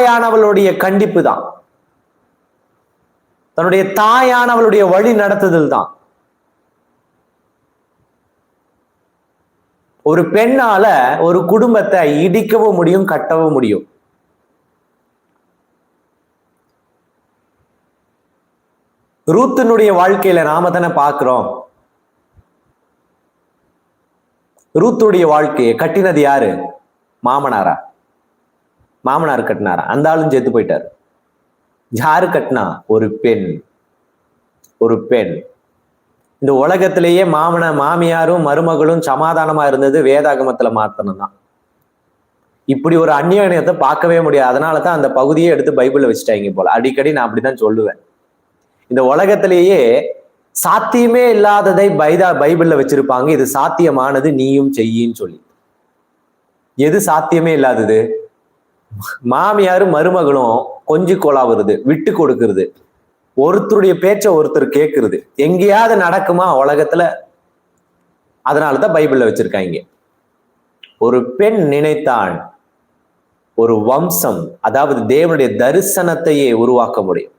தாயானவளுடைய கண்டிப்பு தான், தன்னுடைய தாயானவளுடைய வழி நடத்துதல் தான். ஒரு பெண்ணால ஒரு குடும்பத்தை இடிக்கவும் முடியும், கட்டவும் முடியும். ரூத்தினுடைய வாழ்க்கையில நாம தானே பாக்குறோம். ரூத்துடைய வாழ்க்கையை கட்டினது யாரு? மாமனாரா? மாமனார் கட்டினாரா? அந்த ஆளும் செத்து போயிட்டாரு. யாரு கட்டினா? ஒரு பெண். ஒரு பெண். இந்த உலகத்திலேயே மாமியாரும் மருமகளும் சமாதானமா இருந்தது வேதாகமத்துல மாத்தணும் தான். இப்படி ஒரு அந்நியத்தை பார்க்கவே முடியாது. அதனாலதான் அந்த பகுதியை எடுத்து பைபிள்ல வச்சுட்டாங்க போல. அடிக்கடி நான் அப்படிதான் சொல்லுவேன். இந்த உலகத்திலேயே சாத்தியமே இல்லாததை பைபிள்ல வச்சிருப்பாங்க. இது சாத்தியமானது, நீயும் செய்யின்னு சொல்லி. எது சாத்தியமே இல்லாதது? மாமியாரும் மருமகளும் கொஞ்சி கொலாவுறது, விட்டு கொடுக்கறது, ஒருத்தருடைய பேச்ச ஒருத்தர் கேட்கறது எங்கேயாவது நடக்குமா உலகத்துல? அதனாலதான் பைபிள்ல வச்சிருக்காங்க. ஒரு பெண் நினைத்தாள் ஒரு வம்சம், அதாவது தேவனுடைய தரிசனத்தையே உருவாக்க முடியும்.